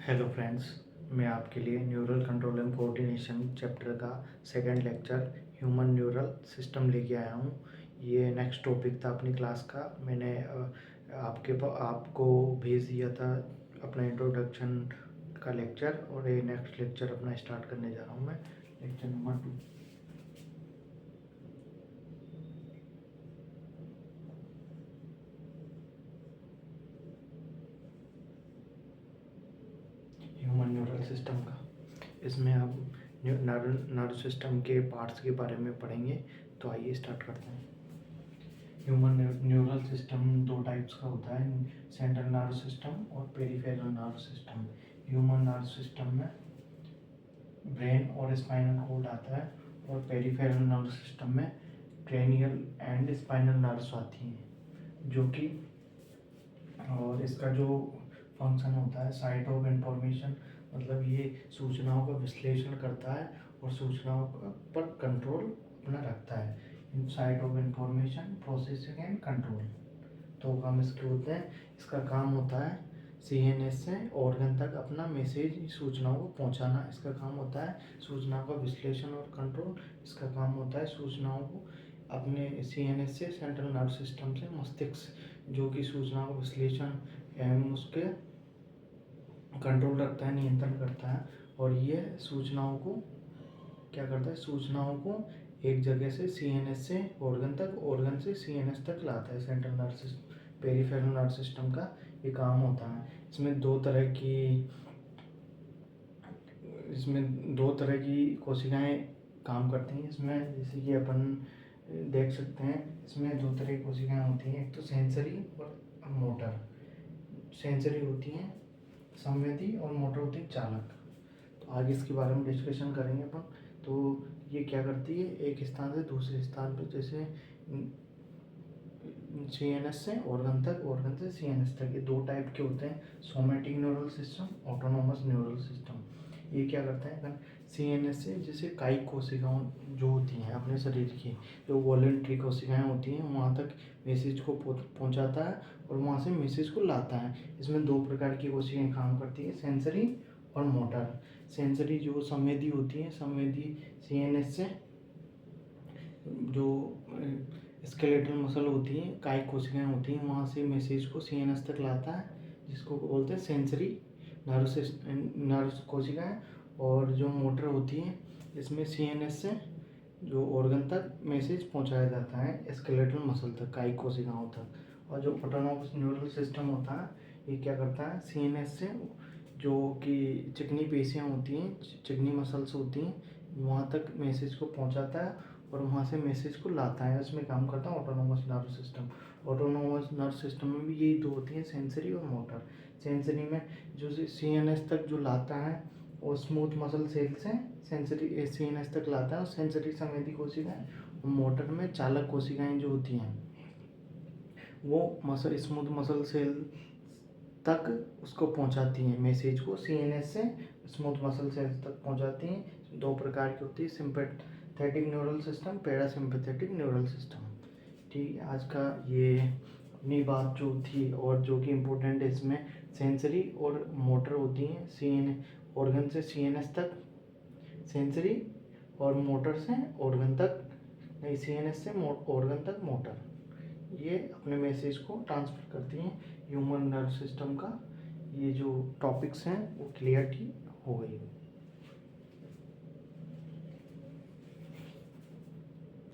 Hello friends, मैं आपके लिए neural control and coordination chapter का second lecture human neural system लेके आया हूँ। ये नेक्स्ट टॉपिक था अपनी क्लास का। मैंने आपको भेज दिया था अपना इंट्रोडक्शन का लेक्चर, और ये नेक्स्ट लेक्चर अपना स्टार्ट करने जा रहा हूँ मैं, lecture number 2। Human neural system का। इसमें हम नर्व सिस्टम के पार्ट्स के बारे में पढ़ेंगे। तो आइए स्टार्ट करते हैं। ह्यूमन न्यूरल सिस्टम दो टाइप्स का होता है, सेंट्रल नर्व सिस्टम और peripheral nerve system. Human nerve system में ब्रेन और स्पाइनल कॉर्ड आता है, और पेरिफेरल नर्व सिस्टम में क्रेनियल एंड स्पाइनल नर्व्स आती हैं, जो कि और इसका जो फंक्शन होता है साइट ऑफ इंफॉर्मेशन, मतलब ये सूचनाओं का विश्लेषण करता है और सूचनाओं पर कंट्रोल अपना रखता है। Site of information, processing and control तो काम इसके होते हैं। इसका काम होता है सीएनएस से ऑर्गन तक अपना मैसेज सूचनाओं को पहुंचाना। इसका काम होता है सूचनाओं का विश्लेषण और कंट्रोल। इसका काम होता है सूचनाओं को अपने सीएनएस से, सेंट्रल नर्व सिस्टम से मस्तिष्क, जो कि सूचनाओं का विश्लेषण एवं उसके कंट्रोल रखता है, नियंत्रण करता है। और ये सूचनाओं को क्या करता है, सूचनाओं को एक जगह से सीएनएस से ऑर्गन तक, ऑर्गन से सीएनएस तक लाता है। Central nerve system, peripheral nerve system का ये काम होता है। इसमें दो तरह की कोशिकाएं काम करती हैं। इसमें जैसे कि अपन देख सकते हैं, इसमें दो तरह की कोशिकाएं होती हैं, एक तो सेंसरी और मोटर। सेंसरी होती हैं संवेदी, और मोटर होती है चालक। तो आगे इसके बारे में डिस्कशन करेंगे अपन। तो ये क्या करती है, एक स्थान से दूसरे स्थान पर, जैसे सीएनएस से ऑर्गन तक, ऑर्गन से सीएनएस तक, ये दो टाइप के होते हैं, somatic neural system, autonomous neural system. ये क्या करते हैं, सीएनएस से जैसे कायिक कोशिकाओं जो होती हैं अपने शरीर की, जो वॉलेंट्री कोशिकाएं होती हैं, वहाँ तक मैसेज को पहुँचाता है और वहाँ से मैसेज को लाता है। इसमें दो प्रकार की कोशिकाएं काम करती है, सेंसरी और मोटर। सेंसरी जो संवेदी होती है, संवेदी सीएनएस से जो स्केलेटल मसल होती हैं, कायिक कोशिकाएं होती हैं, वहाँ से मैसेज को सीएनएस तक लाता है, जिसको बोलते हैं सेंसरी नर्व कोशिकाएं। और जो मोटर होती हैं, इसमें सीएनएस से जो ऑर्गन तक मैसेज पहुंचाया जाता है, स्केलेटल मसल तक, कायिक कोशिकाओं तक। और जो ऑटोनोमस न्यूरल सिस्टम होता है, ये क्या करता है, सीएनएस से जो कि चिकनी पेशियाँ होती हैं, चिकनी मसल्स होती हैं, वहाँ तक मैसेज को पहुँचाता है और वहाँ से मैसेज को लाता है। इसमें काम करता है autonomous nerve system. Autonomous nerve system में भी यही दो होती हैं, सेंसरी और मोटर। सेंसरी में जो सीएनएस तक जो लाता है, और स्मूथ मसल सेल से सेंसरी सीएनएस तक लाता है, और सेंसरी संवेदी कोशिकाएं। और मोटर में चालक कोशिकाएं जो होती हैं, वो स्मूथ मसल सेल तक उसको पहुंचाती हैं, मैसेज को सीएनएस से स्मूथ मसल सेल तक पहुंचाती हैं। दो प्रकार की होती है, sympathetic neural system, parasympathetic neural system. ठीक है, आज का ये अपनी बात जो थी, और जो कि इम्पोर्टेंट है, इसमें सेंसरी और मोटर होती हैं, ऑर्गन से सीएनएस तक सेंसरी, और मोटर से ऑर्गन तक, नहीं, सीएनएस से ऑर्गन तक मोटर, ये अपने मैसेज को ट्रांसफर करती हैं। ह्यूमन नर्व सिस्टम का ये जो टॉपिक्स हैं वो क्लियर हो गई।